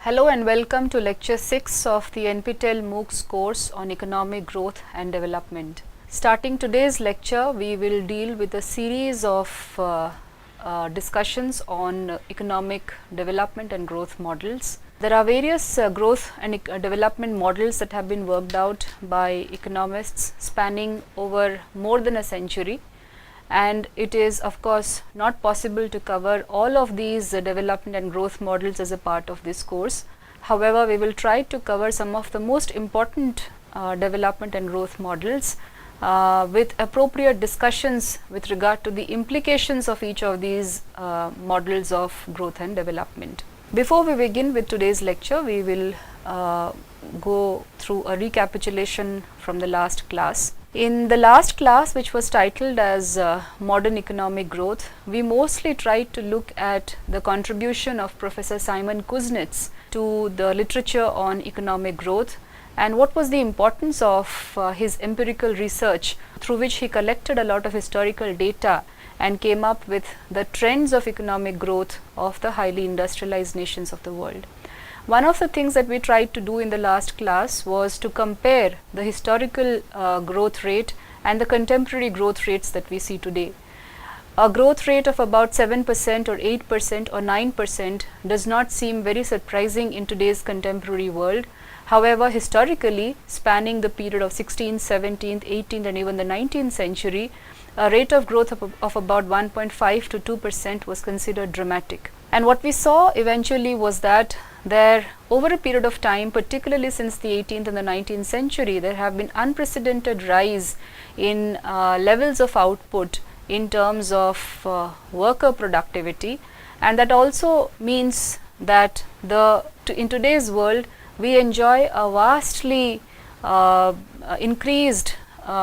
Hello and welcome to Lecture 6 of the NPTEL MOOCs course on Economic Growth and Development. Starting today's lecture, we will deal with a series of discussions on economic development and growth models. There are various growth and development models that have been worked out by economists spanning over more than a century. And it is of course not possible to cover all of these development and growth models as a part of this course. However, we will try to cover some of the most important development and growth models with appropriate discussions with regard to the implications of each of these models of growth and development. Before we begin with today's lecture, we will go through a recapitulation from the last class. In the last class, which was titled as Modern Economic Growth, we mostly tried to look at the contribution of Professor Simon Kuznets to the literature on economic growth and what was the importance of his empirical research, through which he collected a lot of historical data and came up with the trends of economic growth of the highly industrialized nations of the world. One of the things that we tried to do in the last class was to compare the historical growth rate and the contemporary growth rates that we see today. A growth rate of about 7% or 8% or 9% does not seem very surprising in today's contemporary world. However, historically, spanning the period of 16th, 17th, 18th and even the 19th century, a rate of growth of about 1.5 to 2% was considered dramatic. And what we saw eventually was that there, over a period of time, particularly since the 18th and the 19th century, there have been unprecedented rise in levels of output in terms of worker productivity, and that also means that in today's world we enjoy a vastly increased,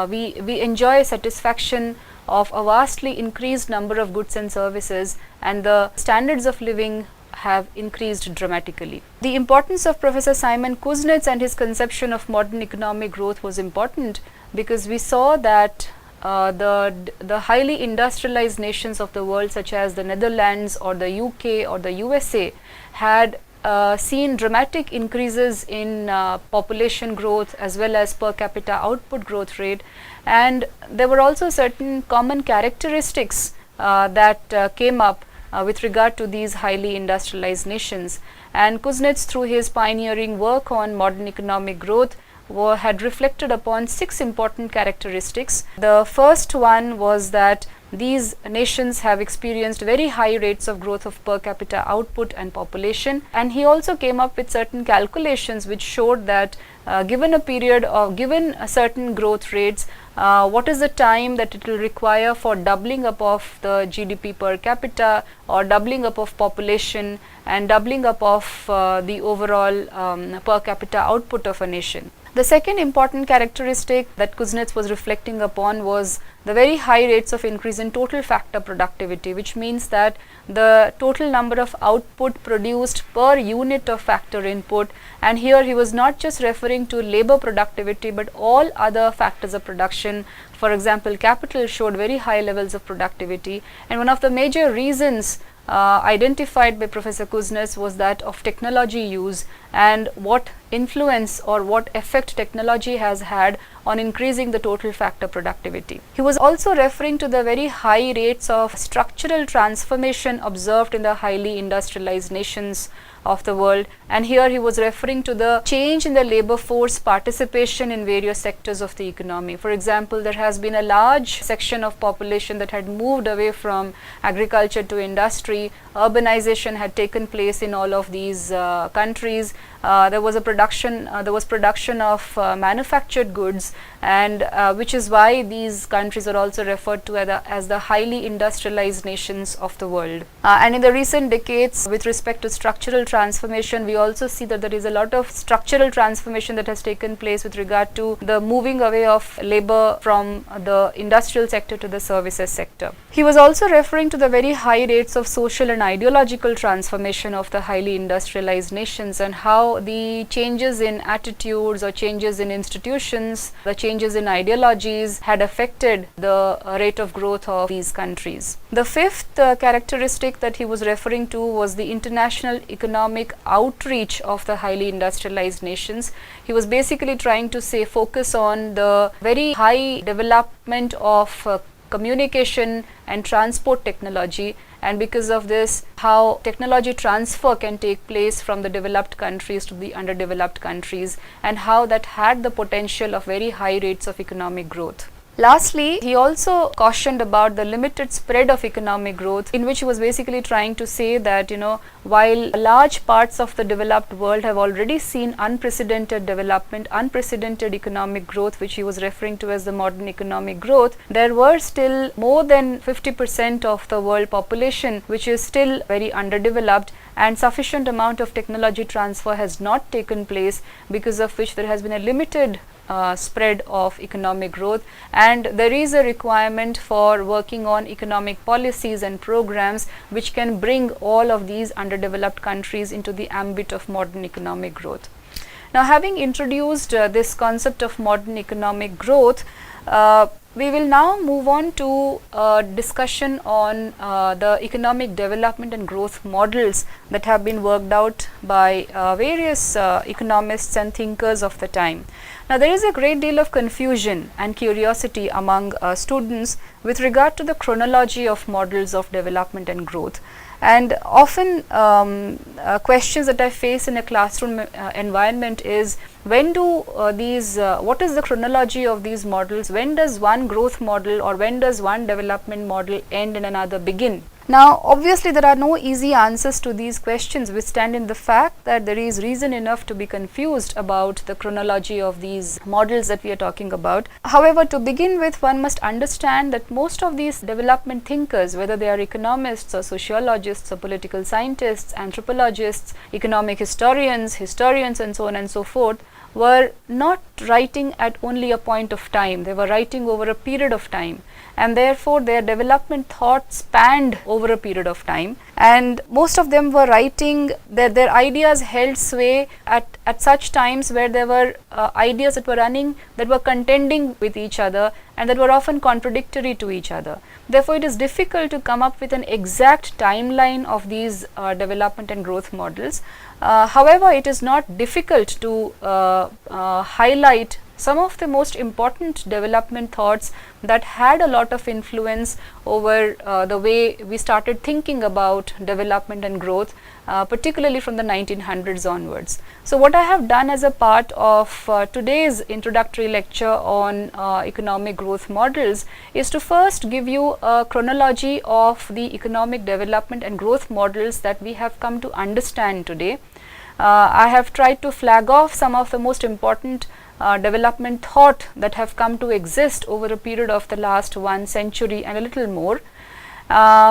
we enjoy satisfaction of a vastly increased number of goods and services, and the standards of living have increased dramatically. The importance of Professor Simon Kuznets and his conception of modern economic growth was important because we saw that the highly industrialized nations of the world, such as the Netherlands or the UK or the USA, had seen dramatic increases in population growth as well as per capita output growth rate, and there were also certain common characteristics that came up with regard to these highly industrialized nations. And Kuznets, through his pioneering work on modern economic growth, had reflected upon 6 important characteristics. The first one was that these nations have experienced very high rates of growth of per capita output and population, and he also came up with certain calculations which showed that given a period of given a certain growth rates, what is the time that it will require for doubling up of the GDP per capita or doubling up of population and doubling up of the overall per capita output of a nation. The second important characteristic that Kuznets was reflecting upon was the very high rates of increase in total factor productivity, which means that the total number of output produced per unit of factor input, and here he was not just referring to labor productivity but all other factors of production. For example, capital showed very high levels of productivity, and one of the major reasons identified by Professor Kuznets was that of technology use and what influence or what effect technology has had on increasing the total factor productivity. He was also referring to the very high rates of structural transformation observed in the highly industrialized nations of the world, and here he was referring to the change in the labor force participation in various sectors of the economy. For example, there has been a large section of population that had moved away from agriculture to industry. Urbanization had taken place in all of these countries. There was production of manufactured goods, and which is why these countries are also referred to as the highly industrialized nations of the world. And in the recent decades, with respect to structural transformation, we also see that there is a lot of structural transformation that has taken place with regard to the moving away of labor from the industrial sector to the services sector. He was also referring to the very high rates of social and ideological transformation of the highly industrialized nations, and how the changes in attitudes or changes in institutions, the changes in ideologies had affected the rate of growth of these countries. The fifth characteristic that he was referring to was the international economic economic outreach of the highly industrialized nations. He was basically trying to say focus on the very high development of communication and transport technology, and because of this how technology transfer can take place from the developed countries to the underdeveloped countries, and how that had the potential of very high rates of economic growth. Lastly, he also cautioned about the limited spread of economic growth, in which he was basically trying to say that, while large parts of the developed world have already seen unprecedented development, unprecedented economic growth, which he was referring to as the modern economic growth, there were still more than 50% of the world population which is still very underdeveloped, and sufficient amount of technology transfer has not taken place, because of which there has been a limited spread of economic growth, and there is a requirement for working on economic policies and programs which can bring all of these underdeveloped countries into the ambit of modern economic growth. Now, having introduced this concept of modern economic growth, we will now move on to a discussion on the economic development and growth models that have been worked out by various economists and thinkers of the time. Now, there is a great deal of confusion and curiosity among students with regard to the chronology of models of development and growth. And often questions that I face in a classroom environment is, when do what is the chronology of these models? When does one growth model or when does one development model end and another begin? Now, obviously there are no easy answers to these questions, which stand in the fact that there is reason enough to be confused about the chronology of these models that we are talking about. However, to begin with, one must understand that most of these development thinkers, whether they are economists or sociologists or political scientists, anthropologists, economic historians and so on and so forth, were not writing at only a point of time. They were writing over a period of time, and therefore their development thought spanned over a period of time, and most of them were writing their ideas held sway at such times where there were ideas that were running, that were contending with each other, and that were often contradictory to each other. Therefore, it is difficult to come up with an exact timeline of these development and growth models. However, it is not difficult to highlight some of the most important development thoughts that had a lot of influence over the way we started thinking about development and growth, particularly from the 1900s onwards. So, what I have done as a part of today's introductory lecture on economic growth models is to first give you a chronology of the economic development and growth models that we have come to understand today. I have tried to flag off some of the most important development thought that have come to exist over a period of the last 1 century and a little more,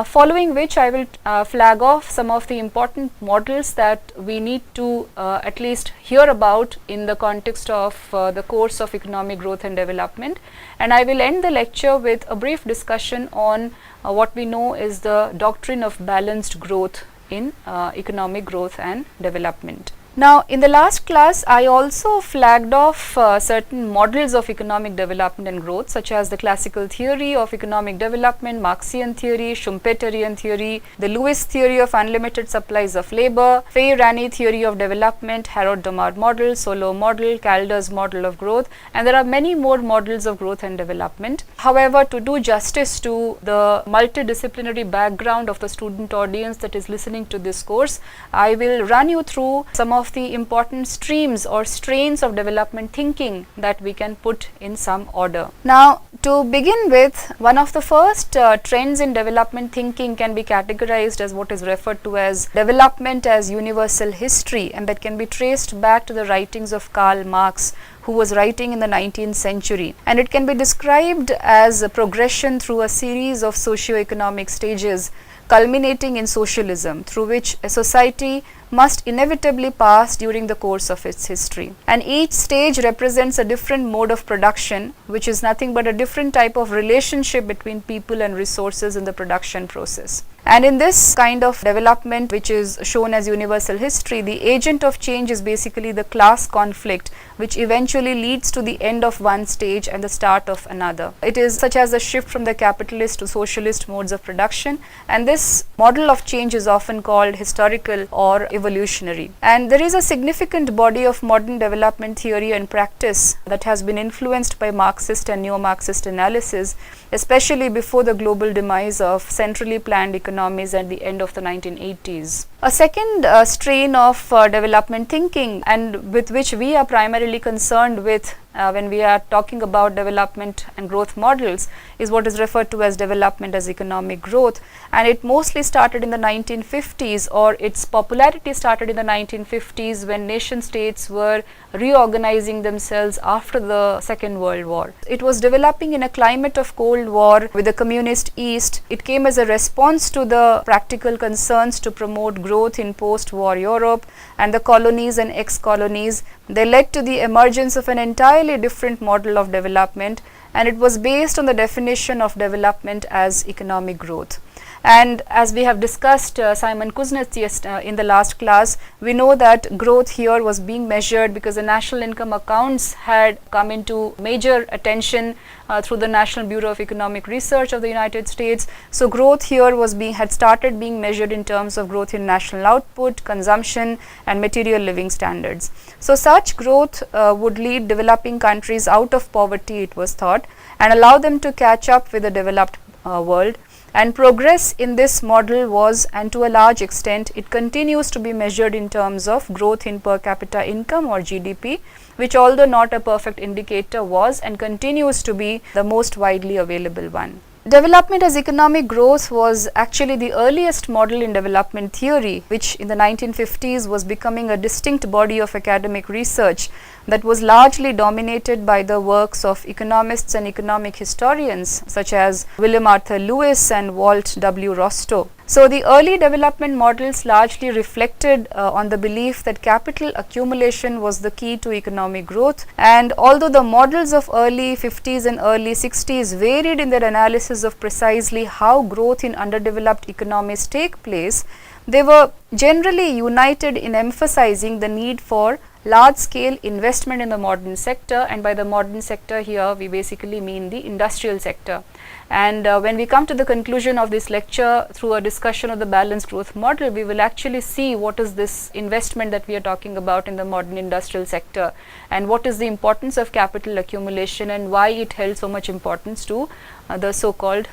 following which I will flag off some of the important models that we need to at least hear about in the context of the course of economic growth and development, and I will end the lecture with a brief discussion on what we know is the doctrine of balanced growth in economic growth and development. Now, in the last class, I also flagged off certain models of economic development and growth, such as the classical theory of economic development, Marxian theory, Schumpeterian theory, the Lewis theory of unlimited supplies of labor, Fay-Rani theory of development, Harrod-Domar model, Solow model, Calder's model of growth, and there are many more models of growth and development. However, to do justice to the multidisciplinary background of the student audience that is listening to this course, I will run you through some of the important streams or strains of development thinking that we can put in some order. Now, to begin with, one of the first trends in development thinking can be categorized as what is referred to as development as universal history, and that can be traced back to the writings of Karl Marx, who was writing in the 19th century, and it can be described as a progression through a series of socio-economic stages culminating in socialism, through which a society must inevitably pass during the course of its history. And each stage represents a different mode of production, which is nothing but a different type of relationship between people and resources in the production process. And in this kind of development, which is shown as universal history, the agent of change is basically the class conflict, which eventually leads to the end of one stage and the start of another. It is such as a shift from the capitalist to socialist modes of production, and this model of change is often called historical or evolutionary. And there is a significant body of modern development theory and practice that has been influenced by Marxist and neo-Marxist analysis, especially before the global demise of centrally planned economies at the end of the 1980s. A second strain of development thinking, and with which we are primarily concerned with when we are talking about development and growth models, is what is referred to as development as economic growth, and it mostly started in the 1950s, or its popularity started in the 1950s when nation states were reorganizing themselves after the Second World War. It was developing in a climate of Cold War with the communist East. It came as a response to the practical concerns to promote growth in post-war Europe and the colonies and ex-colonies. They led to the emergence of an entirely different model of development, and it was based on the definition of development as economic growth. And as we have discussed Simon Kuznets in the last class, we know that growth here was being measured because the national income accounts had come into major attention through the National Bureau of Economic Research of the United States. So growth here had started being measured in terms of growth in national output, consumption and material living standards. So such growth would lead developing countries out of poverty, it was thought, and allow them to catch up with the developed world. And progress in this model was, and to a large extent, it continues to be measured in terms of growth in per capita income or GDP, which, although not a perfect indicator, was and continues to be the most widely available one. Development as economic growth was actually the earliest model in development theory, which in the 1950s was becoming a distinct body of academic research that was largely dominated by the works of economists and economic historians such as William Arthur Lewis and Walt W. Rostow. So the early development models largely reflected on the belief that capital accumulation was the key to economic growth, and although the models of early 50s and early 60s varied in their analysis of precisely how growth in underdeveloped economies take place, they were generally united in emphasizing the need for large-scale investment in the modern sector, and by the modern sector here we basically mean the industrial sector. And when we come to the conclusion of this lecture through a discussion of the balanced growth model, we will actually see what is this investment that we are talking about in the modern industrial sector, and what is the importance of capital accumulation and why it held so much importance to the so-called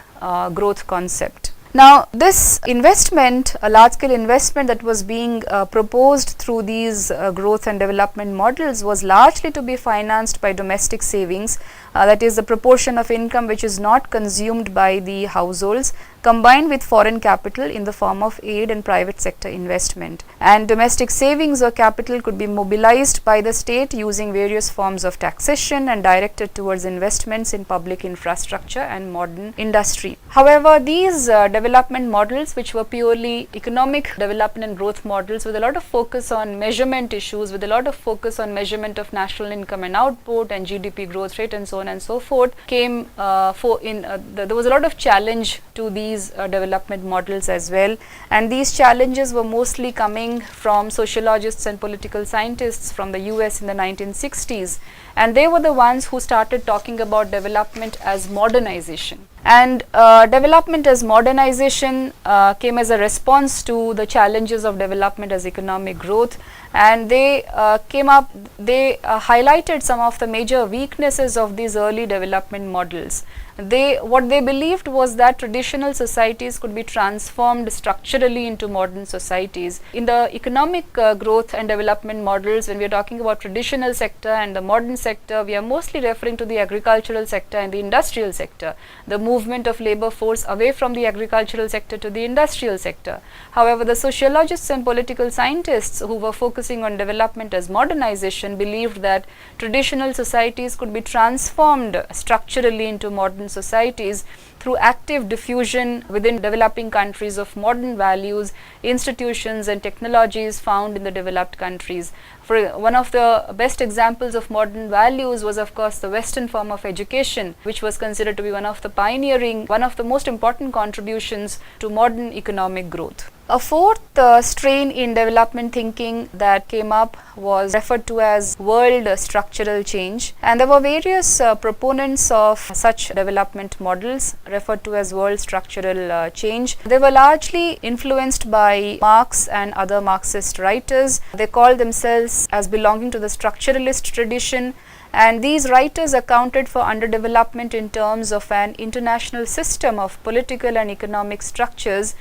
growth concept. Now, this investment, a large-scale investment that was being proposed through these growth and development models, was largely to be financed by domestic savings, that is the proportion of income which is not consumed by the households, combined with foreign capital in the form of aid and private sector investment. And domestic savings or capital could be mobilized by the state using various forms of taxation and directed towards investments in public infrastructure and modern industry. However, these development models, which were purely economic development and growth models with a lot of focus on measurement issues, with a lot of focus on measurement of national income and output and GDP growth rate and so on and so forth, came there was a lot of challenge to these development models as well, and these challenges were mostly coming from sociologists and political scientists from the US in the 1960s, and they were the ones who started talking about development as modernization. And development as modernization came as a response to the challenges of development as economic growth, and they highlighted some of the major weaknesses of these early development models. What they believed was that traditional societies could be transformed structurally into modern societies. In the economic growth and development models, when we are talking about traditional sector and the modern sector, we are mostly referring to the agricultural sector and the industrial sector, the movement of labor force away from the agricultural sector to the industrial sector. However, the sociologists and political scientists who were focused focusing on development as modernization, believed that traditional societies could be transformed structurally into modern societies through active diffusion within developing countries of modern values, institutions and technologies found in the developed countries. For one of the best examples of modern values was of course the Western form of education, which was considered to be one of the most important contributions to modern economic growth. A fourth strain in development thinking that came up was referred to as world structural change, and there were various proponents of such development models referred to as world structural change. They were largely influenced by Marx and other Marxist writers. They called themselves as belonging to the structuralist tradition, and these writers accounted for underdevelopment in terms of an international system of political and economic structures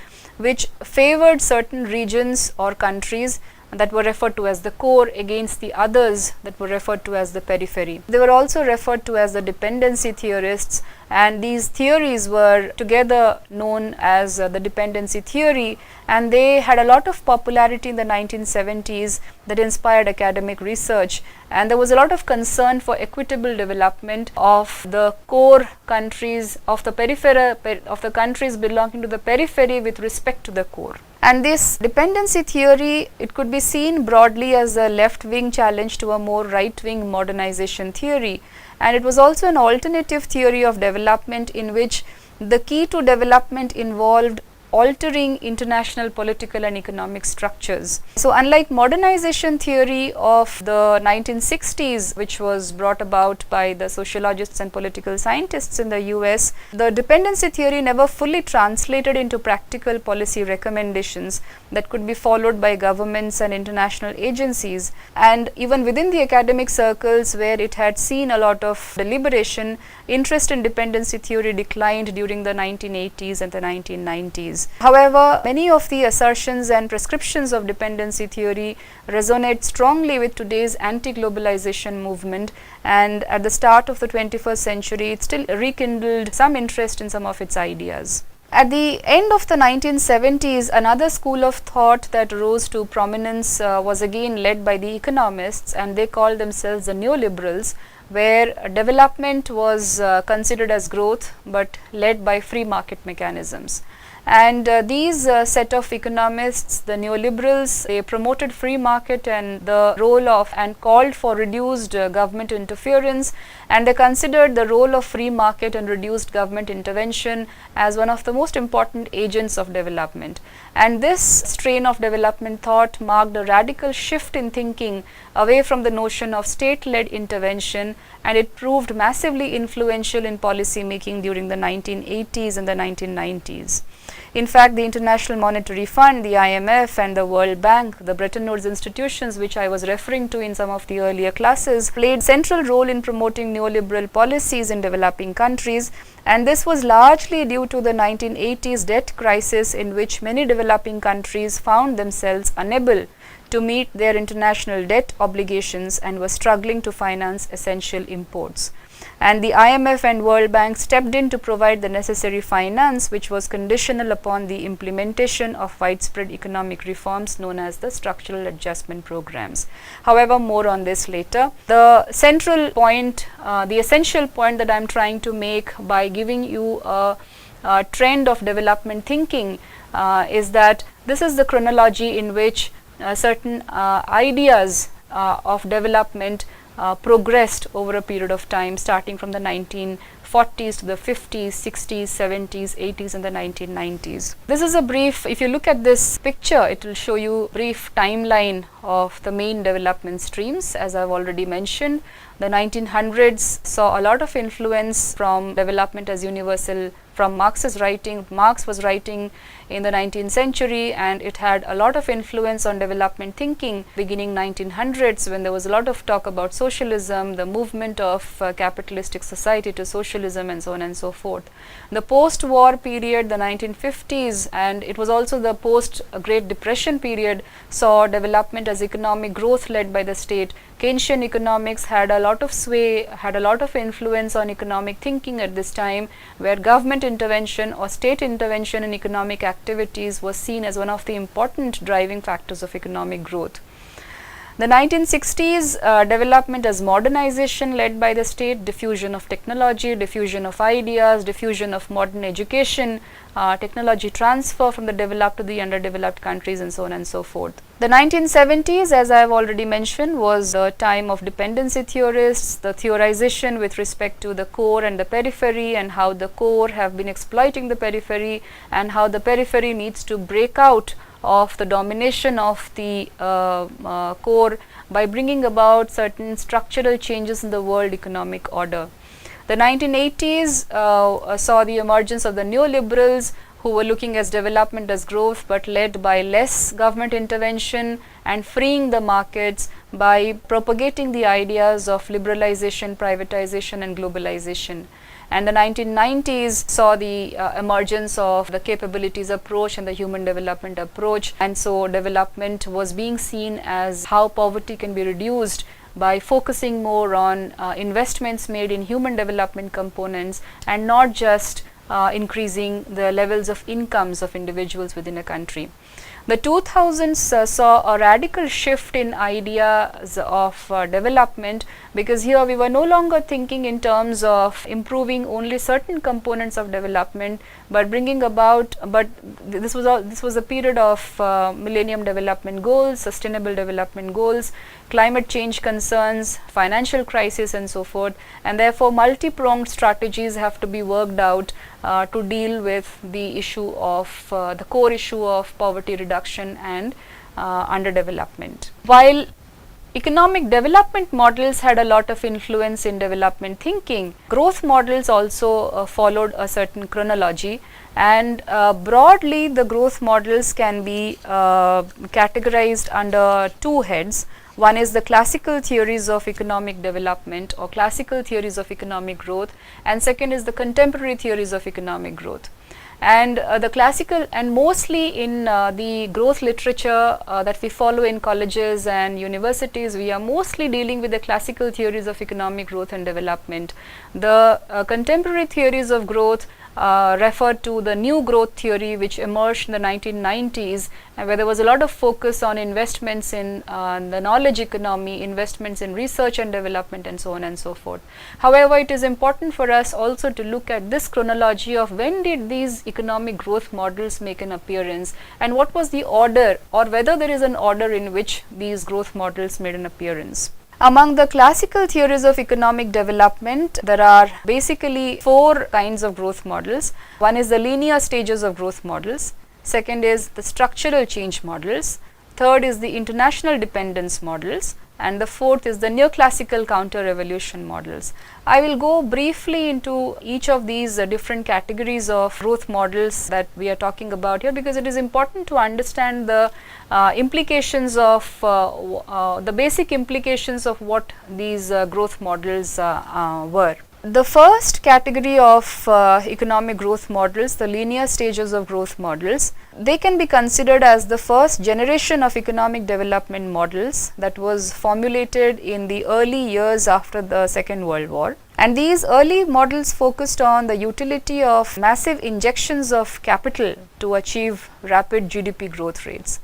which favored certain regions or countries that were referred to as the core against the others that were referred to as the periphery. They were also referred to as the dependency theorists, and these theories were together known as the dependency theory, and they had a lot of popularity in the 1970s that inspired academic research, and there was a lot of concern for equitable development of the core countries, of the countries belonging to the periphery with respect to the core. And this dependency theory, it could be seen broadly as a left-wing challenge to a more right-wing modernization theory, and it was also an alternative theory of development in which the key to development involved altering international political and economic structures. So unlike modernization theory of the 1960s, which was brought about by the sociologists and political scientists in the US, the dependency theory never fully translated into practical policy recommendations that could be followed by governments and international agencies. And even within the academic circles where it had seen a lot of deliberation, interest in dependency theory declined during the 1980s and the 1990s. However, many of the assertions and prescriptions of dependency theory resonate strongly with today's anti-globalization movement, and at the start of the 21st century, it still rekindled some interest in some of its ideas. At the end of the 1970s, another school of thought that rose to prominence was again led by the economists, and they called themselves the neoliberals, where development was considered as growth but led by free market mechanisms. And these set of economists, the neoliberals, they promoted free market and the role of and called for reduced government interference, and they considered the role of free market and reduced government intervention as one of the most important agents of development. And this strain of development thought marked a radical shift in thinking away from the notion of state-led intervention, and it proved massively influential in policy making during the 1980s and the 1990s. In fact, the International Monetary Fund, the IMF and the World Bank, the Bretton Woods institutions which I was referring to in some of the earlier classes, played central role in promoting neoliberal policies in developing countries, and this was largely due to the 1980s debt crisis in which many developing countries found themselves unable to meet their international debt obligations and were struggling to finance essential imports. And the IMF and World Bank stepped in to provide the necessary finance, which was conditional upon the implementation of widespread economic reforms known as the structural adjustment programs. However, more on this later. The central point, the essential point that I am trying to make by giving you a trend of development thinking is that this is the chronology in which certain ideas of development progressed over a period of time, starting from the 1940s to the 50s, 60s, 70s, 80s and the 1990s. This is a brief, if you look at this picture, it will show you a brief timeline of the main development streams. As I've already mentioned, the 1900s saw a lot of influence from development as universal from Marx's writing. Marx was writing in the 19th century, and it had a lot of influence on development thinking beginning 1900s, when there was a lot of talk about socialism, the movement of capitalistic society to socialism and so on and so forth. The post-war period, the 1950s, and it was also the post-Great Depression period, saw development as economic growth led by the state. Keynesian economics had a lot of sway, had a lot of influence on economic thinking at this time, where government intervention or state intervention in economic activities was seen as one of the important driving factors of economic growth. The 1960s development as modernization led by the state, diffusion of technology, diffusion of ideas, diffusion of modern education, technology transfer from the developed to the underdeveloped countries, and so on and so forth. The 1970s, as I have already mentioned, was the time of dependency theorists, the theorization with respect to the core and the periphery, and how the core have been exploiting the periphery, and how the periphery needs to break out of the domination of the core by bringing about certain structural changes in the world economic order. The 1980s saw the emergence of the neoliberals, who were looking at development as growth, but led by less government intervention and freeing the markets by propagating the ideas of liberalization, privatization and globalization. And the 1990s saw the emergence of the capabilities approach and the human development approach, and so development was being seen as how poverty can be reduced by focusing more on investments made in human development components, and not just increasing the levels of incomes of individuals within a country. The 2000s saw a radical shift in ideas of development, because here we were no longer thinking in terms of improving only certain components of development, but bringing about, this was a period of Millennium Development Goals, Sustainable Development Goals, climate change concerns, financial crisis and so forth, and therefore multi-pronged strategies have to be worked out to deal with the issue of the core issue of poverty reduction and underdevelopment. While economic development models had a lot of influence in development thinking, growth models also followed a certain chronology, and broadly the growth models can be categorized under two heads. One is the classical theories of economic development or classical theories of economic growth, and second is the contemporary theories of economic growth. And the classical, and mostly in the growth literature that we follow in colleges and universities, we are mostly dealing with the classical theories of economic growth and development. The contemporary theories of growth refer to the new growth theory which emerged in the 1990s, where there was a lot of focus on investments in the knowledge economy, investments in research and development, and so on and so forth. However, it is important for us also to look at this chronology of when did these economic growth models make an appearance, and what was the order, or whether there is an order in which these growth models made an appearance. Among the classical theories of economic development, there are basically four kinds of growth models. One is the linear stages of growth models, second is the structural change models, third is the international dependence models, and the fourth is the neoclassical counter-revolution models. I will go briefly into each of these different categories of growth models that we are talking about here, because it is important to understand the implications of the basic implications of what these growth models were. The first category of economic growth models, the linear stages of growth models, they can be considered as the first generation of economic development models that was formulated in the early years after the Second World War. And these early models focused on the utility of massive injections of capital to achieve rapid GDP growth rates.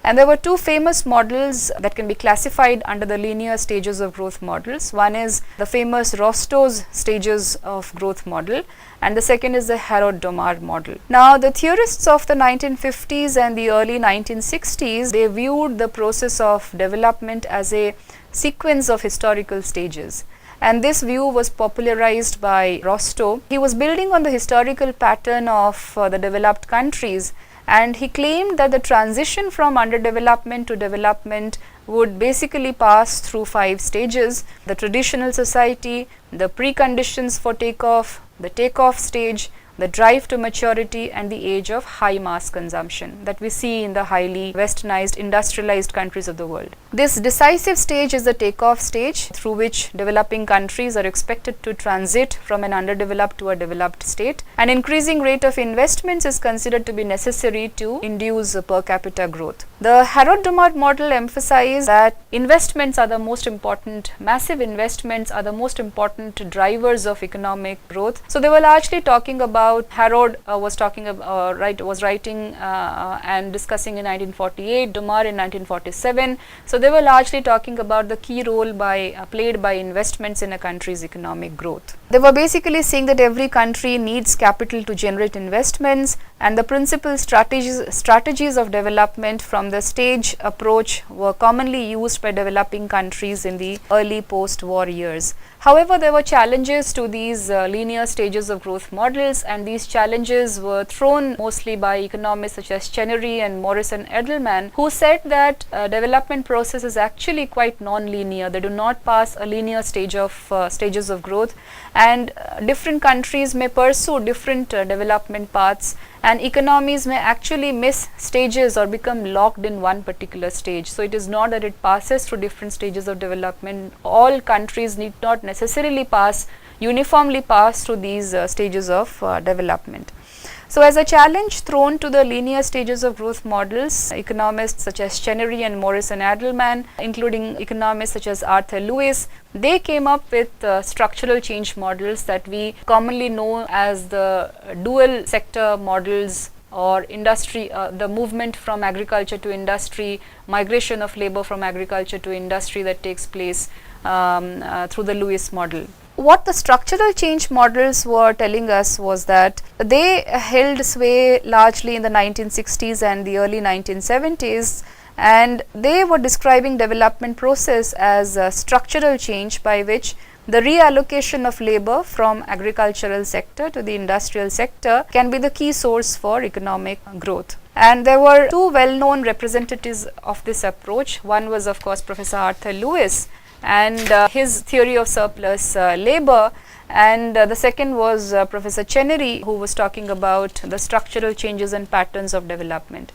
And there were two famous models that can be classified under the linear stages of growth models. One is the famous Rostow's stages of growth model, and the second is the Harrod-Domar model. Now, the theorists of the 1950s and the early 1960s, they viewed the process of development as a sequence of historical stages. And this view was popularized by Rostow. He was building on the historical pattern of the developed countries, and he claimed that the transition from underdevelopment to development would basically pass through 5 stages: the traditional society, the preconditions for takeoff, the takeoff stage, the drive to maturity, and the age of high mass consumption that we see in the highly westernized, industrialized countries of the world. This decisive stage is the takeoff stage, through which developing countries are expected to transit from an underdeveloped to a developed state. An increasing rate of investments is considered to be necessary to induce per capita growth. The Harrod-Domar model emphasized that investments are the most important, massive investments are the most important drivers of economic growth. So they were largely talking about about, Harrod was writing and discussing in 1948, Dumar in 1947. So they were largely talking about the key role played by investments in a country's economic growth. They were basically saying that every country needs capital to generate investments, and the principal strategies of development from the stage approach were commonly used by developing countries in the early post-war years. However, there were challenges to these linear stages of growth models, and these challenges were thrown mostly by economists such as Chenery and Morris and Edelman, who said that development process is actually quite non-linear. They do not pass a linear stages of growth, and different countries may pursue different development paths, and economies may actually miss stages or become locked in one particular stage. So it is not that it passes through different stages of development. All countries need not necessarily uniformly pass through these stages of development. So as a challenge thrown to the linear stages of growth models, economists such as Chenery and Morris and Edelman, including economists such as Arthur Lewis, they came up with structural change models that we commonly know as the dual sector models, or industry, the movement from agriculture to industry, migration of labor from agriculture to industry that takes place through the Lewis model. What the structural change models were telling us was that they held sway largely in the 1960s and the early 1970s, and they were describing development process as a structural change by which the reallocation of labor from agricultural sector to the industrial sector can be the key source for economic growth. And there were two well-known representatives of this approach. One was, of course, Professor Arthur Lewis and his theory of surplus labor, and the second was Professor Chenery, who was talking about the structural changes and patterns of development.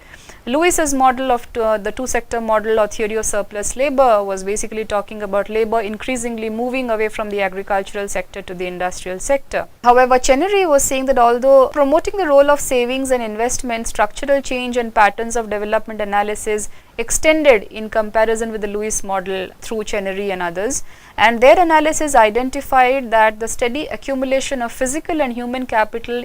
Lewis's model of the two-sector model or theory of surplus labor was basically talking about labor increasingly moving away from the agricultural sector to the industrial sector. However, Chenery was saying that although promoting the role of savings and investment, structural change and patterns of development analysis extended in comparison with the Lewis model through Chenery and others, and their analysis identified that the steady accumulation of physical and human capital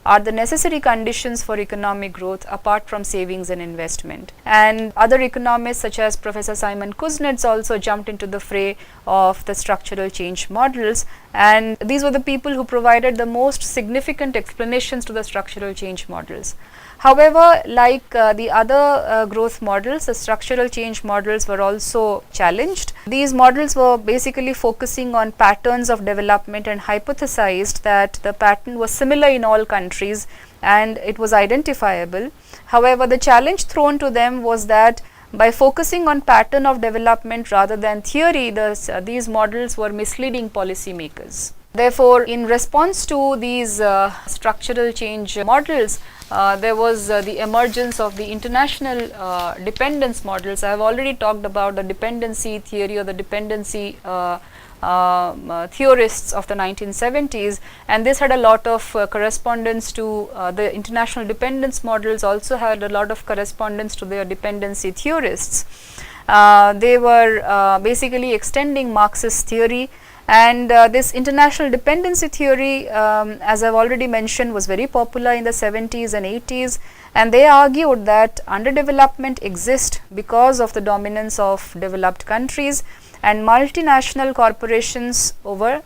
are the necessary conditions for economic growth apart from savings and investment. And other economists such as Professor Simon Kuznets also jumped into the fray of the structural change models, and these were the people who provided the most significant explanations to the structural change models. However, like the other growth models, the structural change models were also challenged. These models were basically focusing on patterns of development and hypothesized that the pattern was similar in all countries and it was identifiable. However, the challenge thrown to them was that by focusing on pattern of development rather than theory, these models were misleading policymakers. Therefore, in response to these structural change models, there was the emergence of the international dependence models. I have already talked about the dependency theory or the dependency theorists of the 1970s, and this had a lot of correspondence to the international dependence models, also had a lot of correspondence to their dependency theorists. They were basically extending Marxist theory. And this international dependency theory, as I have already mentioned, was very popular in the 70s and 80s, and they argued that underdevelopment exists because of the dominance of developed countries and multinational corporations over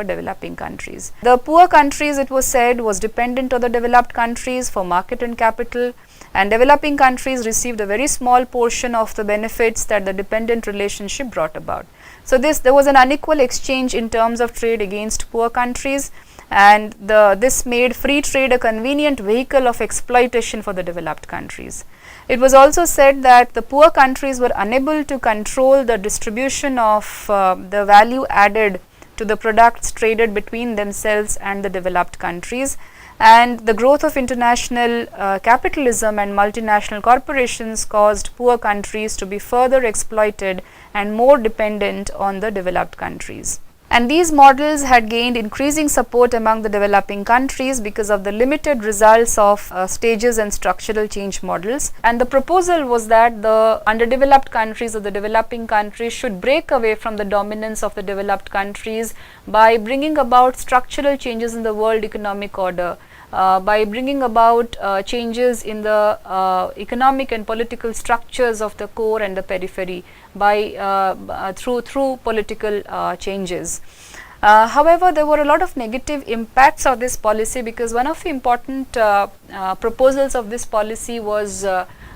developing countries. The poor countries, it was said, was dependent on the developed countries for market and capital, and developing countries received a very small portion of the benefits that the dependent relationship brought about. So there was an unequal exchange in terms of trade against poor countries, and this made free trade a convenient vehicle of exploitation for the developed countries. It was also said that the poor countries were unable to control the distribution of the value added to the products traded between themselves and the developed countries, and the growth of international capitalism and multinational corporations caused poor countries to be further exploited and more dependent on the developed countries. And these models had gained increasing support among the developing countries because of the limited results of stages and structural change models. And the proposal was that the underdeveloped countries or the developing countries should break away from the dominance of the developed countries by bringing about structural changes in the world economic order. By bringing about changes in the economic and political structures of the core and the periphery through political changes. However, there were a lot of negative impacts of this policy, because one of the important proposals of this policy was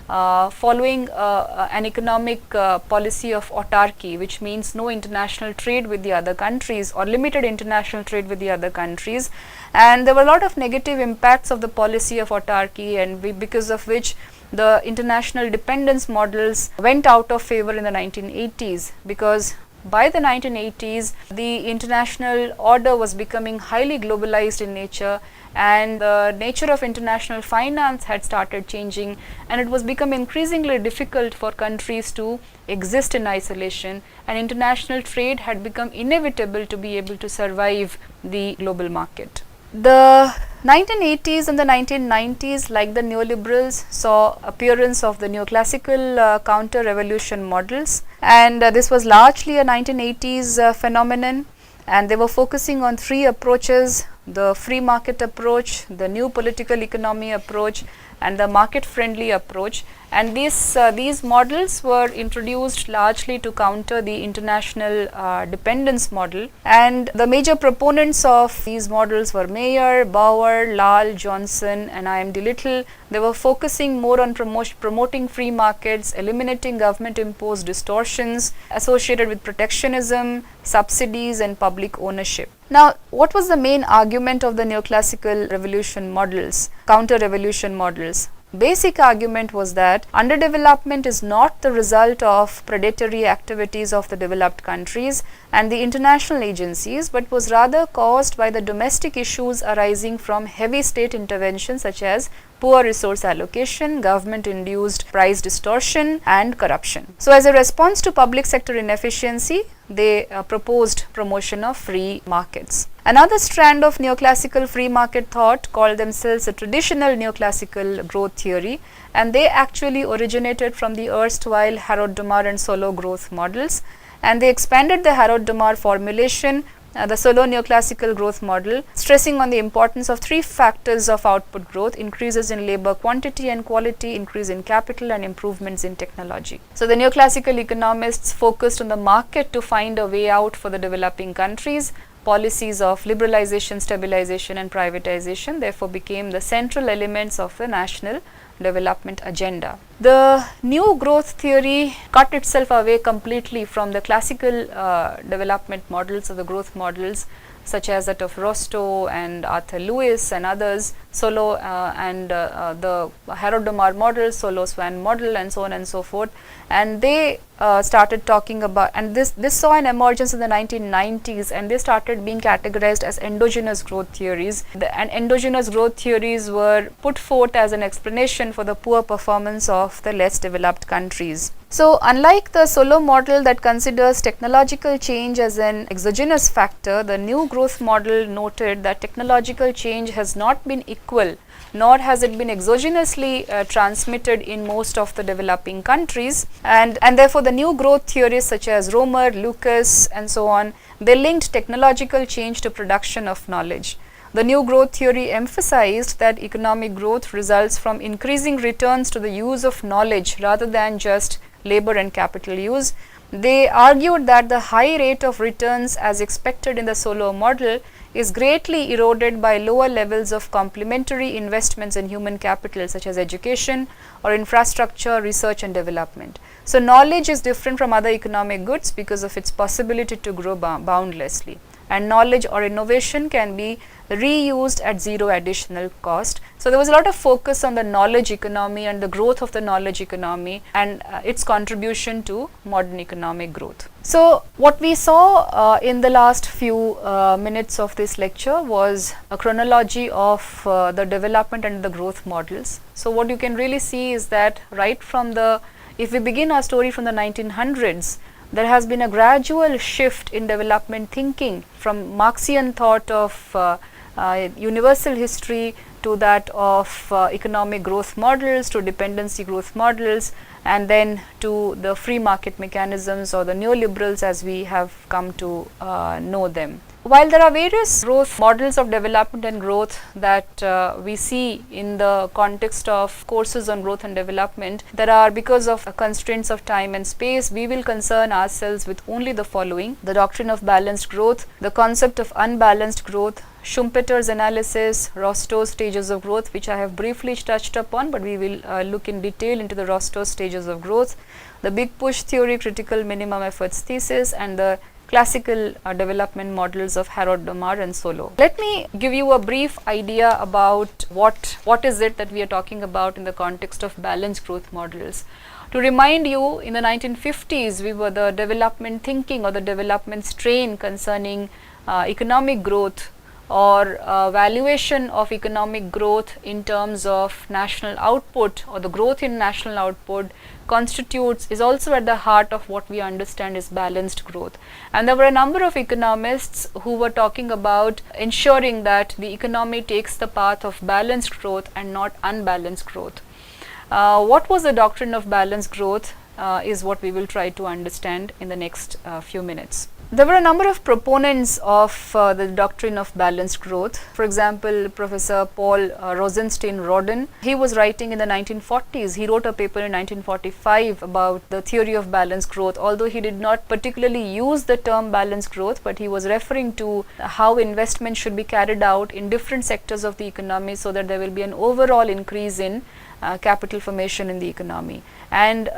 following an economic policy of autarky, which means no international trade with the other countries or limited international trade with the other countries. And there were a lot of negative impacts of the policy of autarky, and because of which the international dependence models went out of favor in the 1980s, because by the 1980s the international order was becoming highly globalized in nature, and the nature of international finance had started changing, and it was becoming increasingly difficult for countries to exist in isolation, and international trade had become inevitable to be able to survive the global market. The 1980s and the 1990s, like the neoliberals, saw appearance of the neoclassical counter-revolution models, and this was largely a 1980s phenomenon, and they were focusing on three approaches: the free market approach, the new political economy approach, and the market-friendly approach. And these models were introduced largely to counter the international dependence model, and the major proponents of these models were Mayer, Bauer, Lal, Johnson, and I.M.D. Little. They were focusing more on promoting free markets, eliminating government imposed distortions associated with protectionism, subsidies, and public ownership. Now, what was the main argument of the neoclassical revolution models, counter-revolution models? Basic argument was that underdevelopment is not the result of predatory activities of the developed countries and the international agencies, but was rather caused by the domestic issues arising from heavy state intervention, such as poor resource allocation, government-induced price distortion, and corruption. So, as a response to public sector inefficiency, they proposed promotion of free markets. Another strand of neoclassical free market thought called themselves a traditional neoclassical growth theory, and they actually originated from the erstwhile Harrod-Domar and Solow growth models, and they expanded the Harrod-Domar formulation, the Solow neoclassical growth model, stressing on the importance of three factors of output growth: increases in labor quantity and quality, increase in capital, and improvements in technology. So, the neoclassical economists focused on the market to find a way out for the developing countries. Policies of liberalization, stabilization, and privatization therefore became the central elements of the national development agenda. The new growth theory cut itself away completely from the classical development models or the growth models, such as that of Rostow and Arthur Lewis and others, Solow and the Harrod-Domar model, Solow-Swan model, and so on and so forth. And they started talking about, and this saw an emergence in the 1990s, and they started being categorized as endogenous growth theories. And endogenous growth theories were put forth as an explanation for the poor performance of the less developed countries. So, unlike the Solow model that considers technological change as an exogenous factor, the new growth model noted that technological change has not been equal, nor has it been exogenously transmitted in most of the developing countries, and therefore the new growth theories such as Romer, Lucas, and so on, they linked technological change to production of knowledge. The new growth theory emphasized that economic growth results from increasing returns to the use of knowledge rather than just labor and capital use. They argued that the high rate of returns as expected in the Solow model is greatly eroded by lower levels of complementary investments in human capital, such as education or infrastructure, research and development. So, knowledge is different from other economic goods because of its possibility to grow boundlessly, and knowledge or innovation can be reused at zero additional cost. So, there was a lot of focus on the knowledge economy and the growth of the knowledge economy and its contribution to modern economic growth. So, what we saw in the last few minutes of this lecture was a chronology of the development and the growth models. So, what you can really see is that right from if we begin our story from the 1900s, there has been a gradual shift in development thinking from Marxian thought of universal history to that of economic growth models, to dependency growth models, and then to the free market mechanisms or the neoliberals as we have come to know them. While there are various growth models of development and growth that we see in the context of courses on growth and development, there are, because of constraints of time and space, we will concern ourselves with only the following: the doctrine of balanced growth, the concept of unbalanced growth, Schumpeter's analysis, Rostow's stages of growth, which I have briefly touched upon, but we will look in detail into the Rostow's stages of growth, the big push theory, critical minimum efforts thesis, and the classical development models of Harold Domar and Solow. Let me give you a brief idea about what is it that we are talking about in the context of balanced growth models. To remind you, in the 1950s, we were the development thinking or the development strain concerning economic growth or valuation of economic growth in terms of national output, or the growth in national output is also at the heart of what we understand is balanced growth. And there were a number of economists who were talking about ensuring that the economy takes the path of balanced growth and not unbalanced growth. What was the doctrine of balanced growth is what we will try to understand in the next few minutes. There were a number of proponents of the doctrine of balanced growth. For example, Professor Paul Rosenstein-Rodin, he was writing in the 1940s. He wrote a paper in 1945 about the theory of balanced growth, although he did not particularly use the term balanced growth, but he was referring to how investment should be carried out in different sectors of the economy so that there will be an overall increase in capital formation in the economy. And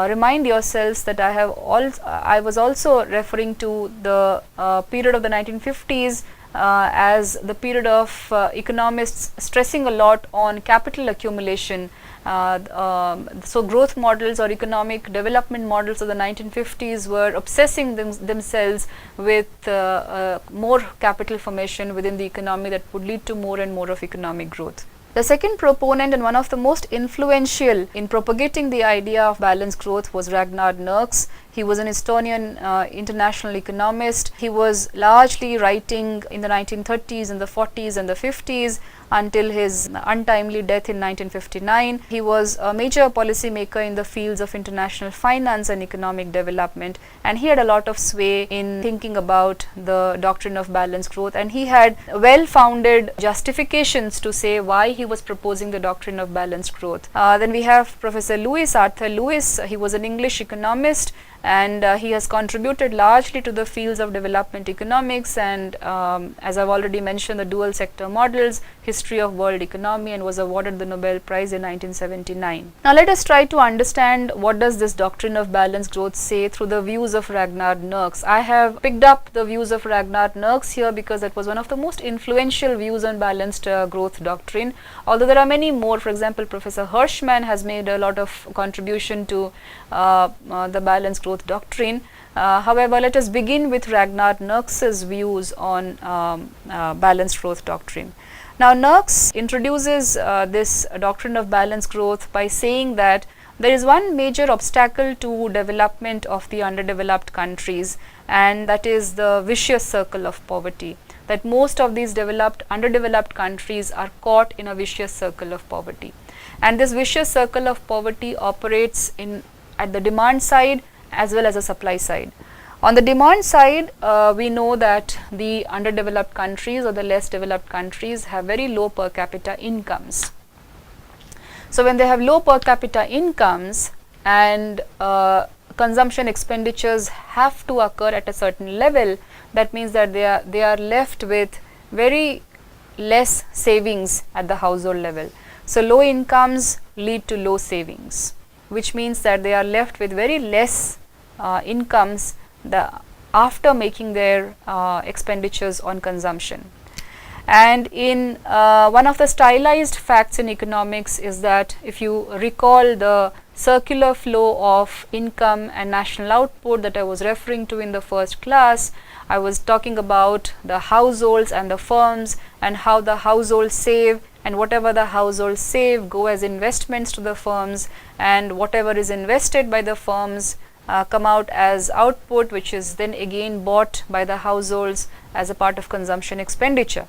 remind yourselves that I was also referring to the period of the 1950s as the period of economists stressing a lot on capital accumulation. So growth models or economic development models of the 1950s were obsessing themselves with more capital formation within the economy that would lead to more and more of economic growth. The second proponent and one of the most influential in propagating the idea of balanced growth was Ragnar Nerks. He was an Estonian international economist. He was largely writing in the 1930s and the 40s and the 50s until his untimely death in 1959. He was a major policymaker in the fields of international finance and economic development, and he had a lot of sway in thinking about the doctrine of balanced growth, and he had well-founded justifications to say why he was proposing the doctrine of balanced growth. Then we have Professor Arthur Lewis. He was an English economist, and he has contributed largely to the fields of development economics and as I've already mentioned, the dual sector models, history of world economy, and was awarded the Nobel Prize in 1979. Now let us try to understand what does this doctrine of balanced growth say through the views of Ragnar Nerks. I have picked up the views of Ragnar Nerks here because that was one of the most influential views on balanced growth doctrine, although there are many more. For example, Professor Hirschman has made a lot of contribution to the balanced growth doctrine. However, let us begin with Ragnar Nerks's views on balanced growth doctrine. Now, Nerks introduces this doctrine of balanced growth by saying that there is one major obstacle to development of the underdeveloped countries, and that is the vicious circle of poverty. That most of these underdeveloped countries are caught in a vicious circle of poverty, and this vicious circle of poverty operates at the demand side as well as the supply side. On the demand side, we know that the underdeveloped countries or the less developed countries have very low per capita incomes. So when they have low per capita incomes and consumption expenditures have to occur at a certain level, that means that they are left with very less savings at the household level. So low incomes lead to low savings, which means that they are left with very less incomes after making their expenditures on consumption. And in one of the stylized facts in economics is that if you recall the circular flow of income and national output that I was referring to in the first class, I was talking about the households and the firms and how the households save, and whatever the households save go as investments to the firms, and whatever is invested by the firms come out as output, which is then again bought by the households as a part of consumption expenditure.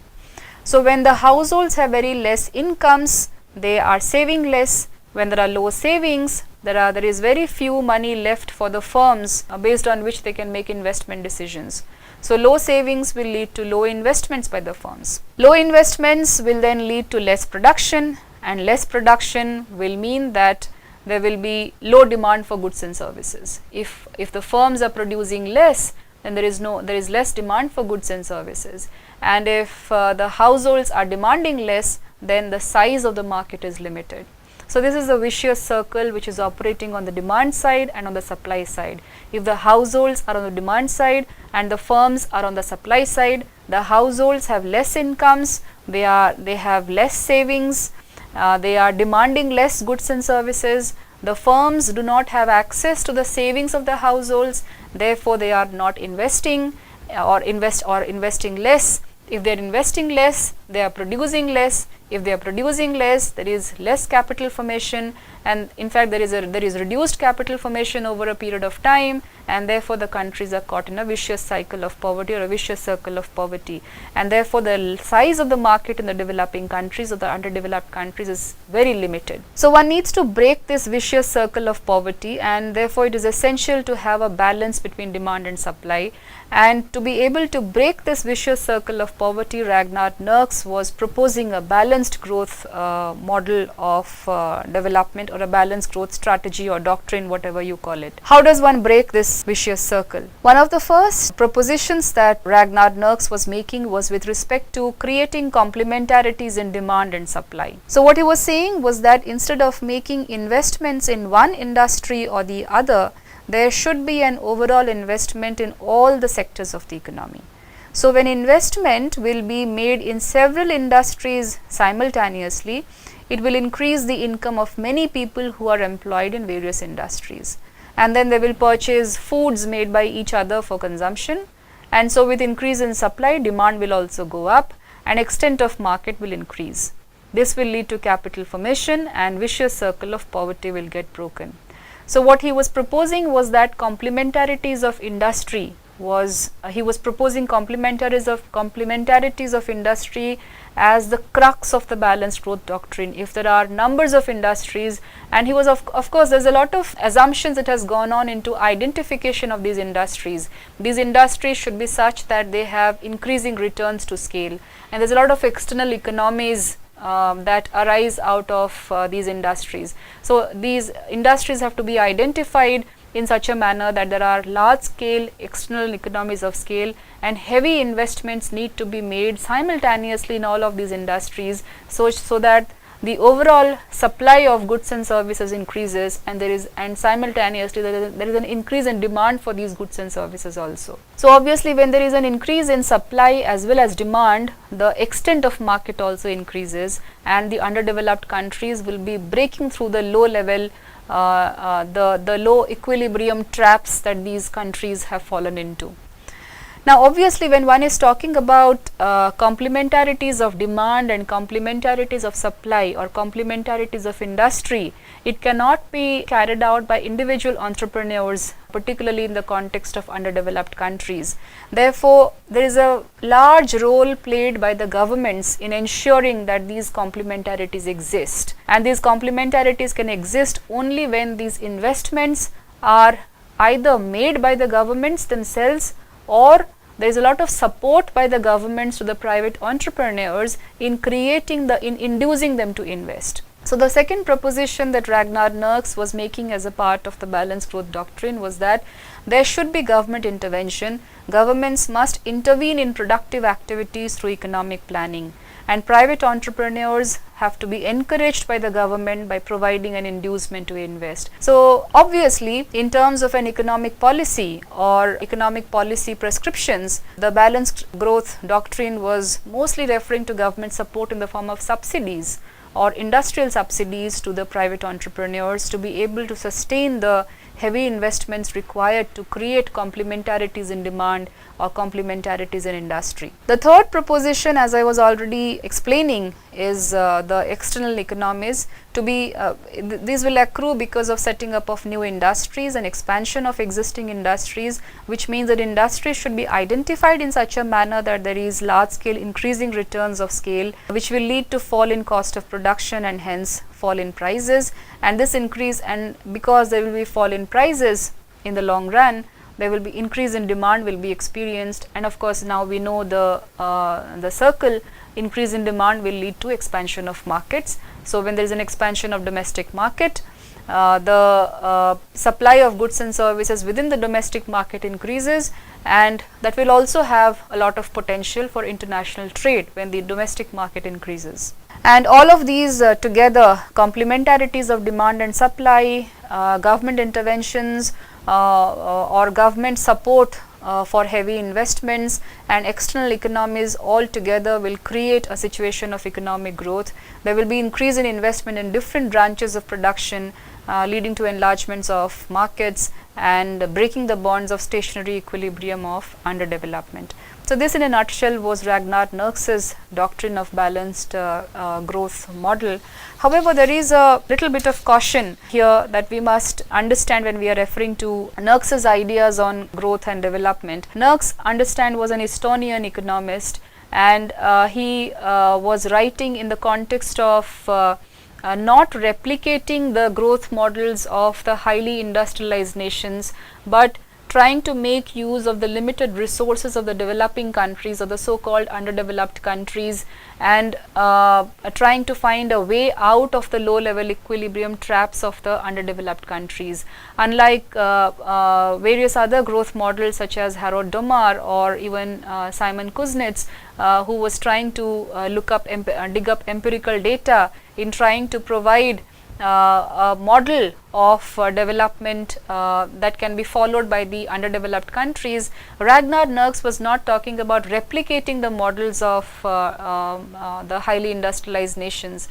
So when the households have very less incomes, they are saving less. When there are low savings, there is very few money left for the firms based on which they can make investment decisions. So low savings will lead to low investments by the firms. Low investments will then lead to less production, and less production will mean that there will be low demand for goods and services. If the firms are producing less, then there is less demand for goods and services. And if the households are demanding less, then the size of the market is limited. So this is a vicious circle which is operating on the demand side and on the supply side. If the households are on the demand side and the firms are on the supply side, the households have less incomes, they have less savings, they are demanding less goods and services. The firms do not have access to the savings of the households, therefore they are not investing or investing less. If they are investing less, they are producing less. If they are producing less, there is less capital formation, and in fact there is reduced capital formation over a period of time, and therefore the countries are caught in a vicious cycle of poverty or a vicious circle of poverty, and therefore the size of the market in the developing countries or the underdeveloped countries is very limited. So one needs to break this vicious circle of poverty, and therefore it is essential to have a balance between demand and supply. And to be able to break this vicious circle of poverty, Ragnar Nurks was proposing a balanced growth model of development, or a balanced growth strategy or doctrine, whatever you call it. How does one break this vicious circle? One of the first propositions that Ragnar Nurks was making was with respect to creating complementarities in demand and supply. So what he was saying was that instead of making investments in one industry or the other, there should be an overall investment in all the sectors of the economy. So when investment will be made in several industries simultaneously, it will increase the income of many people who are employed in various industries. And then they will purchase foods made by each other for consumption. And so with increase in supply, demand will also go up and extent of market will increase. This will lead to capital formation and vicious circle of poverty will get broken. So what he was proposing was that complementarities of industry he was proposing complementarities of industry as the crux of the balanced growth doctrine. If there are numbers of industries, and he was of course there's a lot of assumptions that has gone on into identification of these industries. These industries should be such that they have increasing returns to scale, and there's a lot of external economies that arise out of these industries. So these industries have to be identified in such a manner that there are large scale external economies of scale, and heavy investments need to be made simultaneously in all of these industries, so that the overall supply of goods and services increases, and simultaneously there is an increase in demand for these goods and services also. So obviously when there is an increase in supply as well as demand, the extent of market also increases, and the underdeveloped countries will be breaking through the low level the low equilibrium traps that these countries have fallen into. Now obviously when one is talking about complementarities of demand and complementarities of supply or complementarities of industry, it cannot be carried out by individual entrepreneurs, particularly in the context of underdeveloped countries. Therefore, there is a large role played by the governments in ensuring that these complementarities exist, and these complementarities can exist only when these investments are either made by the governments themselves, or there is a lot of support by the governments to the private entrepreneurs in inducing them to invest. So the second proposition that Ragnar Nurks was making as a part of the balanced growth doctrine was that there should be government intervention. Governments must intervene in productive activities through economic planning, and private entrepreneurs have to be encouraged by the government by providing an inducement to invest. So obviously in terms of an economic policy or economic policy prescriptions, the balanced growth doctrine was mostly referring to government support in the form of subsidies or industrial subsidies to the private entrepreneurs to be able to sustain the heavy investments required to create complementarities in demand or complementarities in industry. The third proposition, as I was already explaining, is the external economies to be, these will accrue because of setting up of new industries and expansion of existing industries, which means that industries should be identified in such a manner that there is large scale increasing returns of scale, which will lead to fall in cost of production and hence fall in prices. And this increase, and because there will be fall in prices in the long run, there will be increase in demand will be experienced, and of course now we know the circle, increase in demand will lead to expansion of markets. So when there is an expansion of domestic market, the supply of goods and services within the domestic market increases, and that will also have a lot of potential for international trade when the domestic market increases. And all of these together, complementarities of demand and supply, government interventions or government support for heavy investments and external economies all together will create a situation of economic growth. There will be increase in investment in different branches of production, leading to enlargements of markets and breaking the bonds of stationary equilibrium of underdevelopment. So this in a nutshell was Ragnar Nurks's doctrine of balanced growth model. However, there is a little bit of caution here that we must understand when we are referring to Nurks's ideas on growth and development. Nurks, understand, was an Estonian economist, and he was writing in the context of not replicating the growth models of the highly industrialized nations, but trying to make use of the limited resources of the developing countries or the so-called underdeveloped countries, and trying to find a way out of the low-level equilibrium traps of the underdeveloped countries. Unlike various other growth models such as Harold Domar or even Simon Kuznets, who was trying to dig up empirical data in trying to provide a model of development that can be followed by the underdeveloped countries. Ragnar Nurks was not talking about replicating the models of the highly industrialized nations,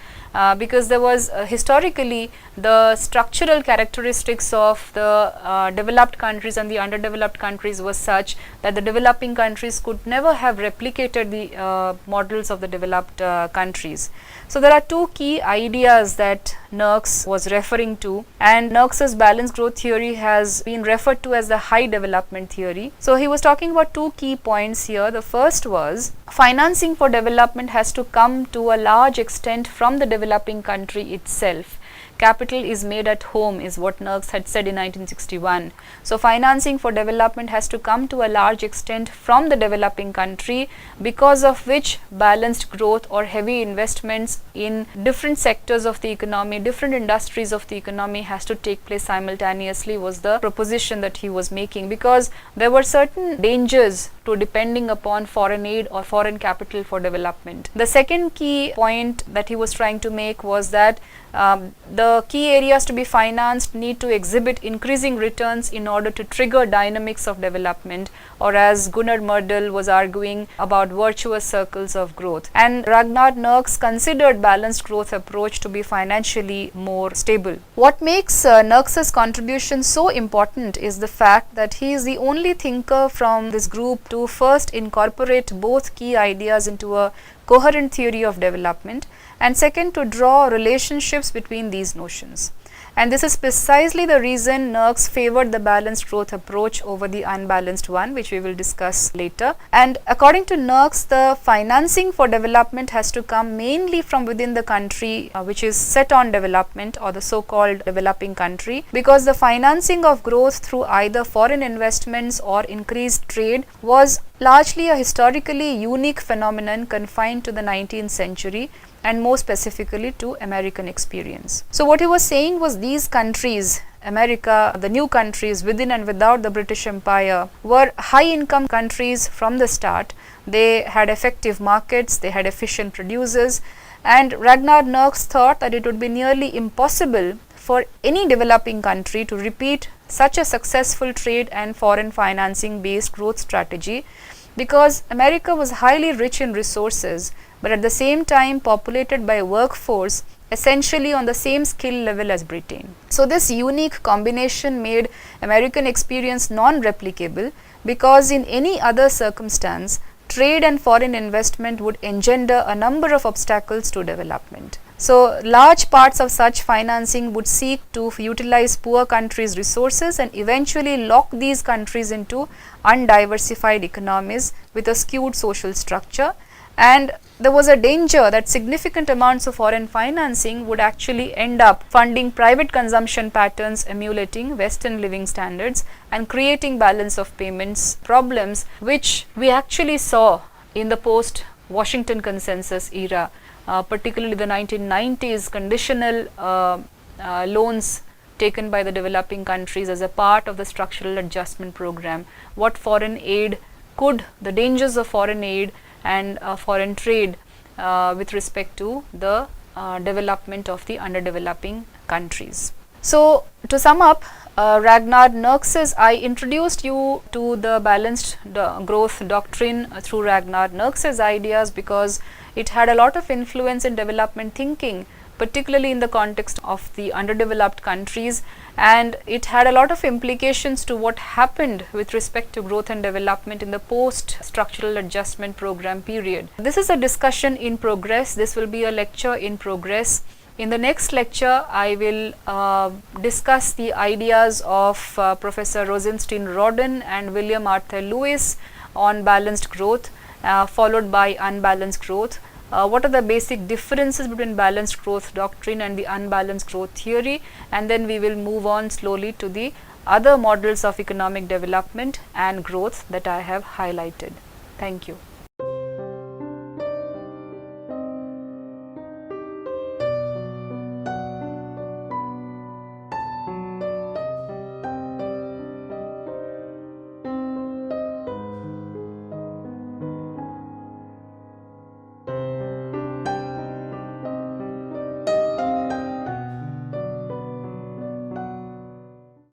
because there was historically the structural characteristics of the developed countries and the underdeveloped countries was such that the developing countries could never have replicated the models of the developed countries. So there are two key ideas that Nurks was referring to, and Nurks's balanced growth theory has been referred to as the high development theory. So he was talking about two key points here. The first was financing for development has to come to a large extent from the developing country itself. Capital is made at home is what Nurks had said in 1961. So financing for development has to come to a large extent from the developing country, because of which balanced growth or heavy investments in different sectors of the economy, different industries of the economy has to take place simultaneously was the proposition that he was making, because there were certain dangers to depending upon foreign aid or foreign capital for development. The second key point that he was trying to make was that the key areas to be financed need to exhibit increasing returns in order to trigger dynamics of development, or as Gunnar Myrdal was arguing about virtuous circles of growth. And Ragnar Nurks considered balanced growth approach to be financially more stable. What makes Nurks's contribution so important is the fact that he is the only thinker from this group to first incorporate both key ideas into a coherent theory of development, and second to draw relationships between these notions. And this is precisely the reason Nurks favored the balanced growth approach over the unbalanced one, which we will discuss later. And according to Nurks, the financing for development has to come mainly from within the country which is set on development, or the so-called developing country, because the financing of growth through either foreign investments or increased trade was largely a historically unique phenomenon confined to the 19th century, and more specifically to American experience. So what he was saying was these countries, America, the new countries within and without the British Empire, were high income countries from the start. They had effective markets, they had efficient producers, and Ragnar Nurks thought that it would be nearly impossible for any developing country to repeat such a successful trade and foreign financing based growth strategy, because America was highly rich in resources, but at the same time populated by a workforce essentially on the same skill level as Britain. So this unique combination made American experience non-replicable, because in any other circumstance, trade and foreign investment would engender a number of obstacles to development. So, large parts of such financing would seek to utilize poor countries' resources and eventually lock these countries into undiversified economies with a skewed social structure, and there was a danger that significant amounts of foreign financing would actually end up funding private consumption patterns emulating Western living standards and creating balance of payments problems, which we actually saw in the post Washington Consensus era. Particularly the 1990s conditional loans taken by the developing countries as a part of the structural adjustment program, what foreign aid the dangers of foreign aid and foreign trade with respect to the development of the underdeveloping countries. So, to sum up, Ragnar Nurks's, I introduced you to the balanced growth doctrine through Ragnar Nurks's ideas because it had a lot of influence in development thinking, particularly in the context of the underdeveloped countries, and it had a lot of implications to what happened with respect to growth and development in the post structural adjustment program period. This is a discussion in progress. This will be a lecture in progress. In the next lecture, I will discuss the ideas of Professor Rosenstein Rodin and William Arthur Lewis on balanced growth, followed by unbalanced growth. What are the basic differences between balanced growth doctrine and the unbalanced growth theory, and then we will move on slowly to the other models of economic development and growth that I have highlighted. Thank you.